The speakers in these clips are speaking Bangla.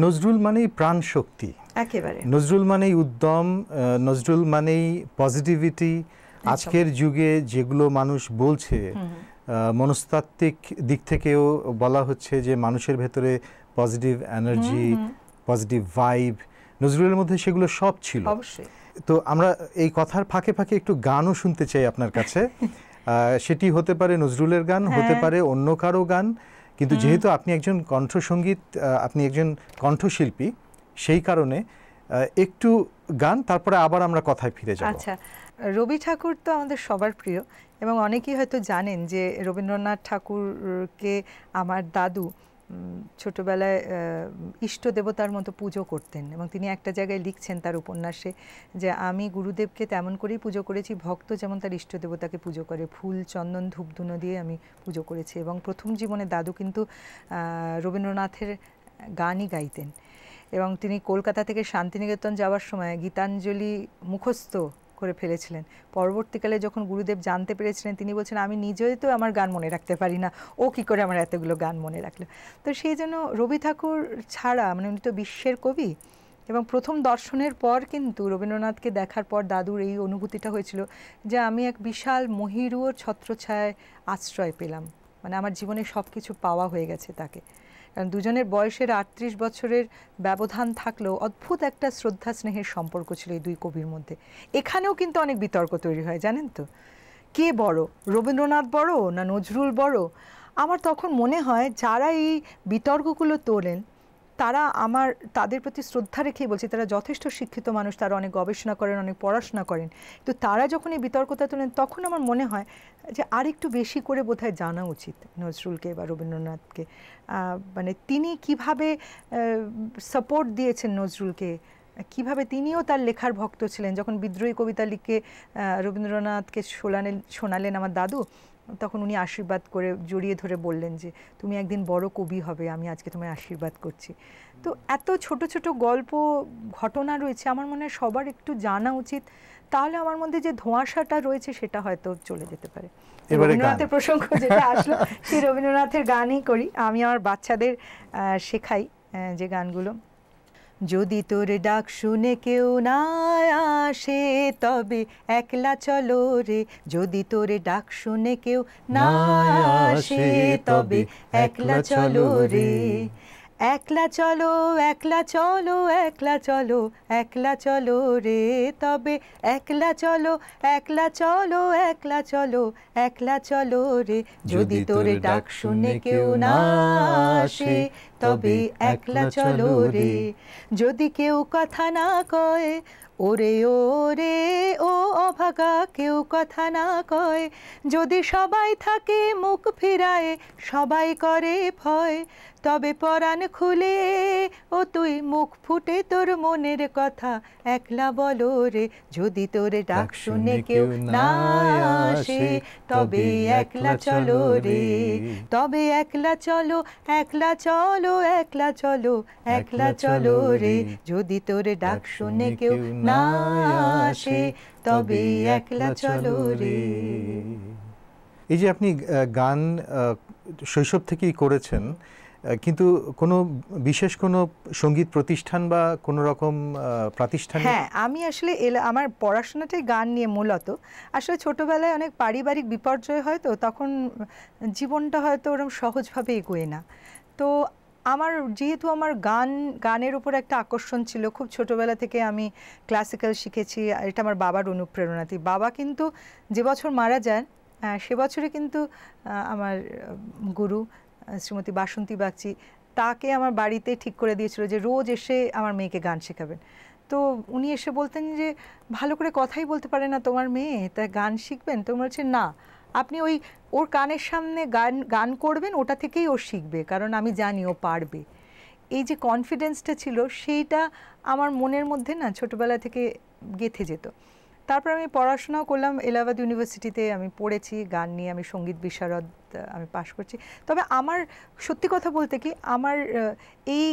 নজরুল মানেই প্রাণ শক্তি, একেবারে নজরুল মানেই উদ্যম, নজরুল মানেই পজিটিভিটি। আজকের যুগে যেগুলো মানুষ বলছে, মনস্তাত্ত্বিক দিক থেকেও বলা হচ্ছে যে মানুষের ভেতরে পজিটিভ এনার্জি, পজিটিভ ভাইব, নজরুলের মধ্যে সেগুলো সব ছিল। অবশ্যই। তো আমরা এই কথার ফাঁকে ফাঁকে একটু গানও শুনতে চাই আপনার কাছে। সেটি হতে পারে নজরুলের গান, হতে পারে অন্য কারো গান, কিন্তু যেহেতু আপনি একজন কণ্ঠসঙ্গীত, আপনি একজন কণ্ঠশিল্পী, সেই কারণে একটু গান, তারপরে আবার আমরা কথায় ফিরে যাব। আচ্ছা, রবি ঠাকুর তো আমাদের সবার প্রিয়, এবং অনেকেই হয়তো জানেন যে রবীন্দ্রনাথ ঠাকুরকে আমার দাদু ছোটবেলায় ইষ্ট দেবতার মতো পুজো করতেন, এবং তিনি একটা জায়গায় লিখছেন তার উপন্যাসে যে আমি গুরুদেবকে তেমন করেই পুজো করেছি, ভক্ত যেমন তার ইষ্ট দেবতাকে পুজো করে, ফুল চন্দন ধূপধুনো দিয়ে আমি পুজো করেছি। এবং প্রথম জীবনে দাদু কিন্তু রবীন্দ্রনাথের গানই গাইতেন, এবং তিনি কলকাতা থেকে শান্তিনিকেতন যাওয়ার সময় গীতাঞ্জলি মুখস্থ করে ফেলেছিলেন। পরবর্তীকালে যখন গুরুদেব জানতে পেরেছিলেন, তিনি বলছেন আমি নিজেই তো আমার গান মনে রাখতে পারি না, ও কি করে আমার এতগুলো গান মনে রাখলো। তো সেই জন্য রবি ঠাকুর ছাড়া, মানে উনি তো বিশ্বের কবি, এবং প্রথম দর্শনের পর কিন্তু রবীন্দ্রনাথকে দেখার পর দাদুর এই অনুভূতিটা হয়েছিল যে আমি এক বিশাল মহিরুয়োর ছত্রছায়ায় আশ্রয় পেলাম, মানে আমার জীবনে সব কিছু পাওয়া হয়ে গেছে তাকে। কারণ দুজনের বয়সের ৩৮ বছরের ব্যবধান থাকলেও অদ্ভুত একটা শ্রদ্ধা স্নেহের সম্পর্ক ছিল এই দুই কবির মধ্যে। এখানেও কিন্তু অনেক বিতর্ক তৈরি হয়, জানেন তো, কে বড়, রবীন্দ্রনাথ বড় না নজরুল বড়? আমার তখন মনে হয় যারা এই বিতর্কগুলো তোলেন তারা তাদের প্রতি শ্রদ্ধা রেখেই বলছি, তারা যথেষ্ট শিক্ষিত মানুষ, তারা অনেক গবেষণা করেন, অনেক পড়াশোনা করেন, তো তারা যখন এই বিতর্কতা তোলেন তখন আমার মনে হয় যে আরেকটু বেশি করে বোধহয় জানা উচিত নজরুলকে বা রবীন্দ্রনাথকে। মানে তিনি কিভাবে সাপোর্ট দিয়েছেন নজরুলকে, কিভাবে তিনিও তার লেখার ভক্ত ছিলেন। যখন বিদ্রোহী কবিতা লিখে রবীন্দ্রনাথকে শোনালেন আমার দাদু, তখন উনি আশীর্বাদ করে জড়িয়ে ধরে বললেন যে তুমি একদিন বড় কবি হবে, আমি আজকে তোমায় আশীর্বাদ করছি। তো এত ছোট ছোট গল্প, ঘটনা রয়েছে, আমার মনে হয় সবার একটু জানা উচিত, তাহলে আমার মধ্যে যে ধোঁয়াশাটা রয়েছে সেটা হয়তো চলে যেতে পারে। রবীন্দ্রনাথের প্রসঙ্গ যেটা আসলো, সেই রবীন্দ্রনাথের গানই করি আমি, আমার বাচ্চাদের শেখাই যে গানগুলো। যদি তোর ডাক শুনে কেউ না আসে তবে একলা চলো রে, যদি তোর ডাক শুনে কেউ না আসে তবে একলা চলো রে, একলা চলো একলা চলো একলা চলো একলা চলো রে, তবে একলা চলো একলা চলো একলা চলো একলা চলো রে, যদি তোর ডাক শুনে কেউ না আসে তবে একলা চলো রে, যদি কেউ কথা না কয় ওরে ওরে ও অভাগা, কেউ কথা না কয়, যদি সবাই থাকে মুখ ফিরায় সবাই করে ভয়, তবে পরাণ খুলে ও তুই মুখ ফুটে তোর মনের কথা একলা বলো রে, যদি তোর ডাক শুনে কেউ না আসে তবে একলা চলো রে, তবে একলা চলো একলা চলো একলা চলো একলা চলো রে, যদি তোর ডাক শুনে কেউ না আসে তবে একলা চলো রে। এই যে আপনি গান শৈশব থেকেই করেছেন, কিন্তু কোনো বিশেষ কোনো সঙ্গীত প্রতিষ্ঠান বা কোনো রকম প্রাতিষ্ঠান? হ্যাঁ, আমি আসলে আমার পড়াশোনাটাই গান নিয়ে মূলত। আসলে ছোটবেলায় অনেক পারিবারিক বিপর্যয় হয়, তো তখন জীবনটা হয়তো ওরকম সহজভাবে এগোয় না। তো যেহেতু আমার গানের উপর একটা আকর্ষণ ছিল, খুব ছোটবেলা থেকে আমি ক্লাসিক্যাল শিখেছি, এটা আমার বাবার অনুপ্রেরণাতেই। বাবা কিন্তু যে বছর মারা যান সে বছরে কিন্তু আমার গুরু শ্রীমতী বাসন্তী বাগচি তাকে আমার বাড়িতে ঠিক করে দিয়েছিল যে রোজ এসে আমার মেয়েকে গান শেখাবেন। তো উনি এসে বলতেন যে ভালো করে কথাই বলতে পারে না তোমার মেয়ে, তা গান শিখবেন? তো বলছে না, আপনি ওর কানের সামনে গান করবেন, ওটা থেকেই ও শিখবে, কারণ আমি জানি ও পারবে। এই যে কনফিডেন্সটা ছিল, সেইটা আমার মনের মধ্যে না ছোটবেলা থেকে গেঁথে যেত। তারপর আমি পড়াশোনাও করলাম, এলাহাবাদ ইউনিভার্সিটিতে আমি পড়েছি গান নিয়ে, আমি সঙ্গীত বিশারদ, আমি পাশ করছি। তবে আমার সত্যি কথা বলতে কি, আমার এই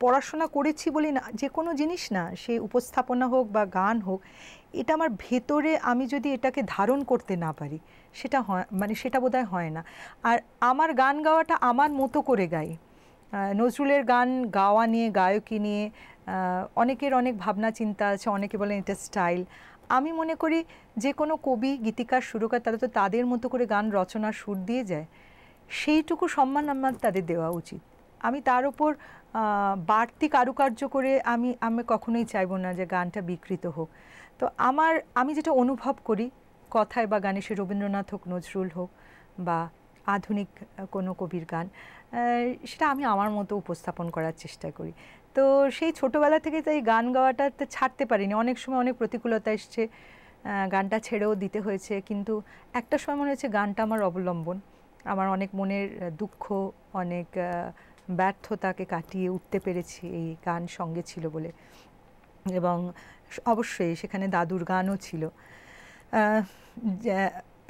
পড়াশোনা করেছি বলি না, যে কোনো জিনিস না, সে উপস্থাপনা হোক বা গান হোক, এটা আমার ভেতরে আমি যদি এটাকে ধারণ করতে না পারি, সেটা হয়, মানে সেটা বোধহয় হয় না। আর আমার গান গাওয়াটা আমার মতো করে গাই, নজরুলের গান গাওয়া নিয়ে, গায়কী নিয়ে অনেকের অনেক ভাবনা চিন্তা আছে, অনেকে বলেন এটা স্টাইল। আমি মনে করি যে কোনো কবি, গীতিকার, সুরকার তারা তো তাদের মতো করে গান রচনার সুর দিয়ে যায়, সেইটুকু সম্মান আমার তাদের দেওয়া উচিত। আমি তার উপর বাড়তি কারুকার্য করে আমি কখনোই চাইবো না যে গানটা বিকৃত হোক। তো আমি যেটা অনুভব করি কথায় বা গানে, সে রবীন্দ্রনাথ হোক, নজরুল হোক বা আধুনিক কোনো কবির গান, সেটা আমি আমার মতো উপস্থাপন করার চেষ্টা করি। তো সেই ছোটোবেলা থেকে তাই গান গাওয়াটা ছাড়তে পারিনি। অনেক সময় অনেক প্রতিকূলতা এসছে, গানটা ছেড়েও দিতে হয়েছে, কিন্তু একটা সময় মনে হয়েছে গানটা আমার অবলম্বন। আমার অনেক মনের দুঃখ, অনেক ব্যর্থতাকে কাটিয়ে উঠতে পেরেছি এই গান সঙ্গে ছিল বলে। এবং অবশ্যই সেখানে দাদুর গানও ছিল।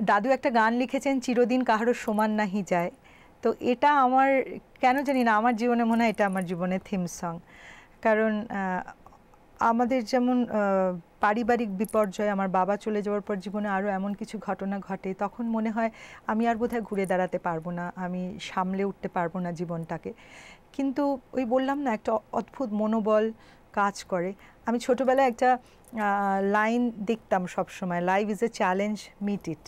দাদু একটা গান লিখেছেন, চিরদিন কাহারও সমান নাহি যায়। তো এটা আমার কেন জানি না আমার জীবনে মনে হয় এটা আমার জীবনের থিম সং। কারণ আমাদের যেমন পারিবারিক বিপর্যয়, আমার বাবা চলে যাওয়ার পর জীবনে আরও এমন কিছু ঘটনা ঘটে, তখন মনে হয় আমি আর বোধহয় ঘুরে দাঁড়াতে পারবো না, আমি সামলে উঠতে পারবো না জীবনটাকে। কিন্তু ওই বললাম না, একটা অদ্ভুত মনোবল কাজ করে। আমি ছোটোবেলায় একটা লাইন দেখতাম সবসময়, life is a challenge, meet it.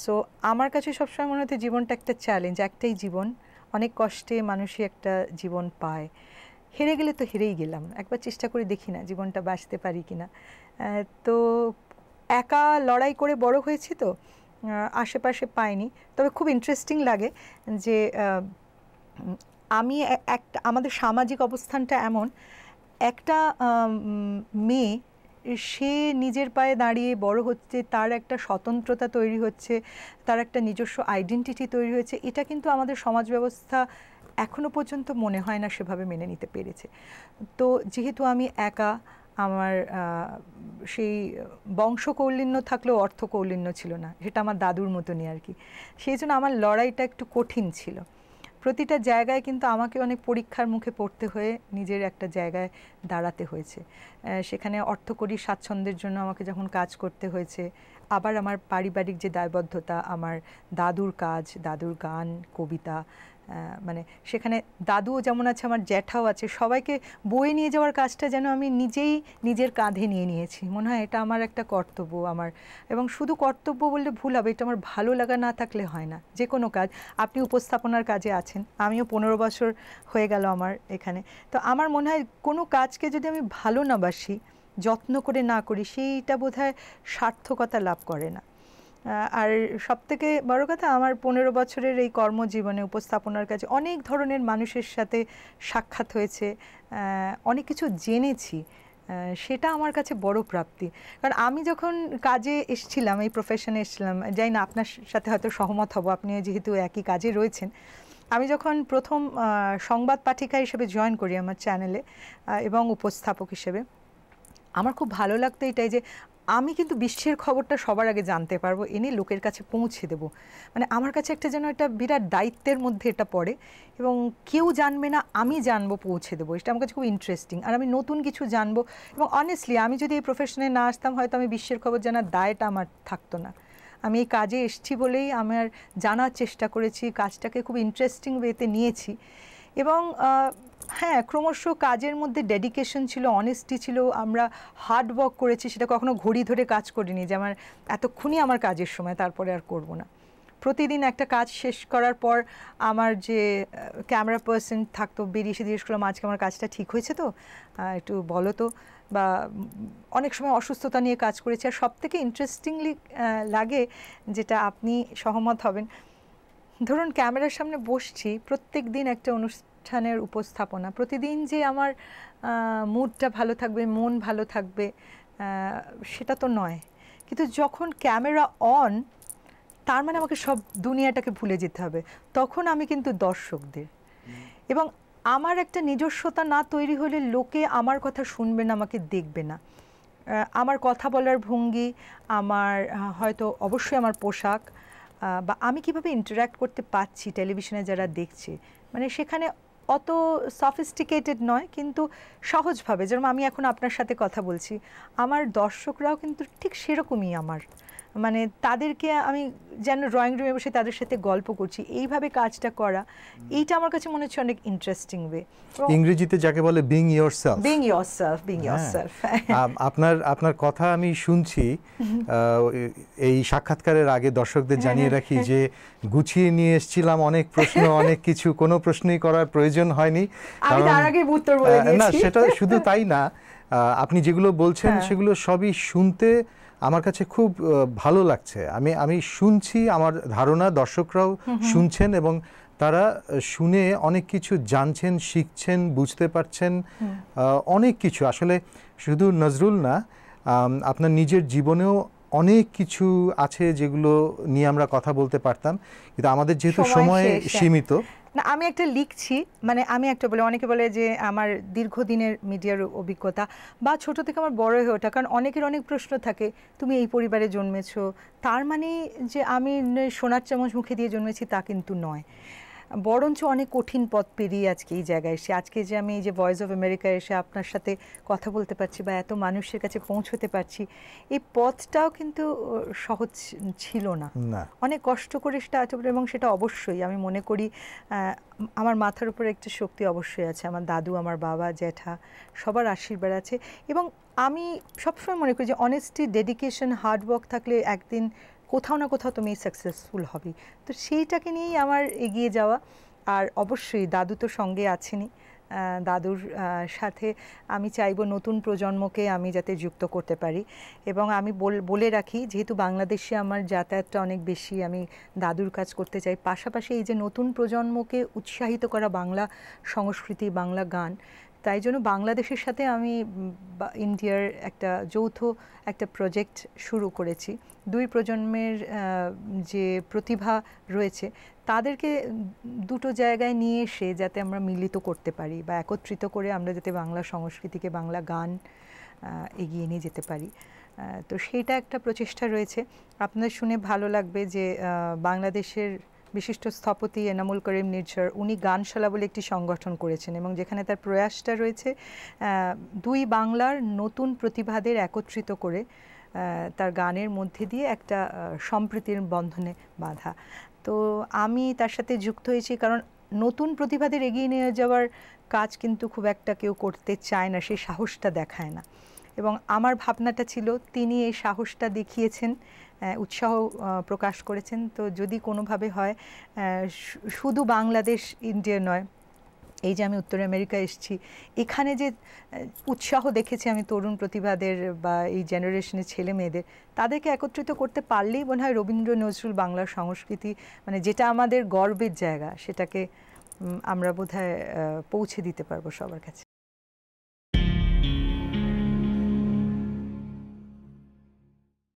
So আমার কাছে সবসময় মনে হতো জীবনটা একটা চ্যালেঞ্জ, একটাই জীবন, অনেক কষ্টে মানুষই একটা জীবন পায়। হেরে গেলে তো হেরেই গেলাম, একবার চেষ্টা করে দেখি না জীবনটা বাঁচতে পারি কি না। তো একা লড়াই করে বড় হয়েছি, তো আশেপাশে পাইনি। তবে খুব ইন্টারেস্টিং লাগে যে আমি আমাদের সামাজিক অবস্থানটা এমন, একটা মেয়ে সে নিজের পায়ে দাঁড়িয়ে বড় হচ্ছে, তার একটা স্বতন্ত্রতা তৈরি হচ্ছে, তার একটা নিজস্ব আইডেন্টিটি তৈরি হয়েছে, এটা কিন্তু আমাদের সমাজ ব্যবস্থা এখনো পর্যন্ত মনে হয় না সেভাবে মেনে নিতে পেরেছে। তো যেহেতু আমি একা, আমার সেই বংশকৌলিন্য থাকলেও অর্থকৌলিন্য ছিল না, সেটা আমার দাদুর মতনই আর কি। সেই জন্য আমার লড়াইটা একটু কঠিন ছিল। প্রতিটা জায়গায় কিন্তু আমাকে অনেক পরীক্ষার মুখে পড়তে হয়ে নিজের একটা জায়গায় দাঁড়াতে হয়েছে। সেখানে অর্থকরী স্বাচ্ছন্দ্যের জন্য আমাকে যখন কাজ করতে হয়েছে, আবার আমার পারিবারিক যে দায়বদ্ধতা, আমার দাদুর কাজ, দাদুর গান, কবিতা, মানে সেখানে দাদুও যেমন আছে, আমার জ্যাঠাও আছে, সবাইকে বয়ে নিয়ে যাওয়ার কাজটা যেন আমি নিজেই নিজের কাঁধে নিয়ে নিয়েছি। মনে হয় এটা আমার একটা কর্তব্য আমার, এবং শুধু কর্তব্য বললে ভুল হবে, এটা আমার ভালো লাগা না থাকলে হয় না যে কোনো কাজ। আপনি উপস্থাপনার কাজে আছেন, আমিও 15 বছর হয়ে গেল আমার এখানে। তো আমার মনে হয় কোনো কাজকে যদি আমি ভালো না বাসি, যত্ন করে না করি, সেইটা বোধহয় সার্থকতা লাভ করে না। আর সবথেকে বড় কথা, আমার 15 বছরের এই কর্মজীবনে উপস্থাপনার কাজে অনেক ধরনের মানুষের সাথে সাক্ষাৎ হয়েছে, অনেক কিছু জেনেছি, সেটা আমার কাছে বড় প্রাপ্তি। কারণ আমি যখন কাজে এসেছিলাম, এই প্রফেশনে এসেছিলাম, জানি না আপনার সাথে হয়তো সহমত হব, আপনি যেহেতু একই কাজে রয়েছেন। আমি যখন প্রথম সংবাদ পাঠিকা হিসেবে জয়েন করি আমার চ্যানেলে এবং উপস্থাপক হিসেবে, আমার খুব ভালো লাগতো এটাই যে আমি কিন্তু বিশ্বের খবরটা সবার আগে জানতে পারবো, এনে লোকের কাছে পৌঁছে দেবো। মানে আমার কাছে একটা যেন একটা বিরাট দায়িত্বের মধ্যে এটা পড়ে, এবং কেউ জানবে না, আমি জানবো, পৌঁছে দেবো। এটা আমার কাছে খুব ইন্টারেস্টিং, আর আমি নতুন কিছু জানবো। এবং অনেস্টলি আমি যদি এই প্রফেশনে না আসতাম, হয়তো আমি বিশ্বের খবর জানার দায়টা আমার থাকতো না। আমি এই কাজে এসেছি বলেই আমার জানার চেষ্টা করেছি, কাজটাকে খুব ইন্টারেস্টিং ওয়েতে নিয়েছি। এবং হ্যাঁ, ক্রমশ কাজের মধ্যে ডেডিকেশন ছিল, অনেস্টি ছিল, আমরা হার্ড ওয়ার্ক করেছি, সেটা কখনো ঘড়ি ধরে কাজ করিনি যে আমার এতক্ষণই আমার কাজের সময়, তারপরে আর করব না। প্রতিদিন একটা কাজ শেষ করার পর আমার যে ক্যামেরা পার্সন থাকতো, বেরিয়ে এসে জিজ্ঞেস করলাম, আজকে আমার কাজটা ঠিক হয়েছে তো, একটু বলো তো। বা অনেক সময় অসুস্থতা নিয়ে কাজ করেছি। আর সবথেকে ইন্টারেস্টিংলি লাগে, যেটা আপনি সহমত হবেন, ধরুন ক্যামেরার সামনে বসছি, প্রত্যেক দিন একটা অনুষ্ঠানের উপস্থাপনা, প্রতিদিন যে আমার মুডটা ভালো থাকবে, মন ভালো থাকবে, সেটা তো নয়। কিন্তু যখন ক্যামেরা অন, তার মানে আমাকে সব দুনিয়াটাকে ভুলে যেতে হবে। তখন আমি কিন্তু দর্শকদের, এবং আমার একটা নিজস্বতা না তৈরি হলে লোকে আমার কথা শুনবে না, আমাকে দেখবে না। আমার কথা বলার ভঙ্গি, আমার হয়তো অবশ্যই আমার পোশাক, বা আমি কিভাবে ইন্টারঅ্যাক্ট করতে পারছি টেলিভিশনে যারা দেখছে, মানে সেখানে অত সফিস্টিকেটেড নয়, কিন্তু সহজভাবে। যেরকম আমি এখন আপনার সাথে কথা বলছি, আমার দর্শকরাও কিন্তু ঠিক সেরকমই আমার। মানে তাদেরকে আমি যেন ড্রয়িং রুমে বসে তাদের সাথে গল্প করছি, এইভাবে কাজটা করা, এইটা আমার কাছে মনে হচ্ছে অনেক ইন্টারেস্টিং ওয়ে। ইংরেজিতে যাকে বলে বিং ইয়োরসেলফ। Being yourself. আপনার কথা আমি শুনছি। এই সাক্ষাৎকারের আগে দর্শকদের জানিয়ে রাখি যে গুছিয়ে নিয়ে এসেছিলাম অনেক প্রশ্ন, অনেক কিছু, কোনো প্রশ্নই করার প্রয়োজন হয়নি। আমি তার আগে উত্তর বলে দিয়েছি। না, সেটা শুধু তাই না, আপনি যেগুলো বলছেন সেগুলো সবই শুনতে আমার কাছে খুব ভালো লাগছে। আমি শুনছি, আমার ধারণা দর্শকরাও শুনছেন এবং তারা শুনে অনেক কিছু জানছেন, শিখছেন, বুঝতে পারছেন অনেক কিছু। আসলে শুধু নজরুল না, আপনার নিজের জীবনেও অনেক কিছু আছে যেগুলো নিয়ে আমরা কথা বলতে পারতাম, কিন্তু আমাদের যেহেতু সময় সীমিত। না, আমি একটা লিখছি, মানে আমি একটা বলে, অনেকে বলে যে আমার দীর্ঘদিনের মিডিয়ার অভিজ্ঞতা বা ছোট থেকে আমার বড় হয়ে ওঠা, কারণ অনেকের অনেক প্রশ্ন থাকে, তুমি এই পরিবারে জন্মেছো, তার মানে যে আমি সোনার চামচ মুখে দিয়ে জন্মেছি তা কিন্তু নয়, বরঞ্চ অনেক কঠিন পথ পেরিয়ে আজকে এই জায়গায় এসে, আজকে যে আমি এই যে ভয়েস অফ আমেরিকায় এসে আপনার সাথে কথা বলতে পারছি বা এত মানুষের কাছে পৌঁছতে পারছি, এই পথটাও কিন্তু সহজ ছিল না, অনেক কষ্ট করে সেটা, এবং সেটা অবশ্যই আমি মনে করি আমার মাথার উপরে একটা শক্তি অবশ্যই আছে, আমার দাদু, আমার বাবা, জ্যাঠা, সবার আশীর্বাদ আছে। এবং আমি সবসময় মনে করি যে অনেস্টি, ডেডিকেশন, হার্ডওয়ার্ক থাকলে একদিন কোথাও না কোথাও তুমি সাকসেসফুল হবে। তো সেইটাকে নিয়েই আমার এগিয়ে যাওয়া। আর অবশ্যই দাদু তো সঙ্গে আছেনই, দাদুর সাথে আমি চাইবো নতুন প্রজন্মকে আমি যাতে যুক্ত করতে পারি। এবং আমি বলে রাখি, যেহেতু বাংলাদেশে আমার যাতায়াতটা অনেক বেশি, আমি দাদুর কাজ করতে চাই, পাশাপাশি এই যে নতুন প্রজন্মকে উৎসাহিত করা বাংলা সংস্কৃতি, বাংলা গান, তাই জন্য বাংলাদেশের সাথে আমি ইন্ডিয়ার একটা যৌথ একটা প্রজেক্ট শুরু করেছি। দুই প্রজন্মের যে প্রতিভা রয়েছে তাদেরকে দুটো জায়গায় নিয়ে এসে যাতে আমরা মিলিত করতে পারি বা একত্রিত করে আমরা যাতে বাংলা সংস্কৃতিকে, বাংলা গান এগিয়ে নিয়ে যেতে পারি। তো সেইটা একটা প্রচেষ্টা রয়েছে। আপনাদের শুনে ভালো লাগবে যে বাংলাদেশের বিশিষ্ট স্থপতি এনামুল করিম নির্ঝর, উনি গানশালা বলে একটি সংগঠন করেছেন এবং যেখানে তার প্রয়াসটা রয়েছে দুই বাংলার নতুন প্রতিভাদের একত্রিত করে তার গানের মধ্যে দিয়ে একটা সম্প্রীতির বন্ধনে বাঁধা। তো আমি তার সাথে যুক্ত হয়েছি কারণ নতুন প্রতিভাদের এগিয়ে নিয়ে যাওয়ার কাজ কিন্তু খুব একটা কেউ করতে চায় না, সেই সাহসটা দেখায় না। এবং আমার ভাবনাটা ছিল তিনি এই সাহসটা দেখিয়েছেন, উৎসাহ প্রকাশ করেছেন। তো যদি কোনোভাবে হয়, শুধু বাংলাদেশ, ইন্ডিয়া নয়, এই যে আমি উত্তর আমেরিকা এসেছি, এখানে যে উৎসাহ দেখেছি আমি তরুণ প্রতিভাদের বা এই জেনারেশনের ছেলে মেয়েদের, তাদেরকে একত্রিত করতে পারলেই মনে হয় রবীন্দ্র নজরুল বাংলার সংস্কৃতি, মানে যেটা আমাদের গর্বের জায়গা, সেটাকে আমরা বোধহয় পৌঁছে দিতে পারবো সবার কাছে।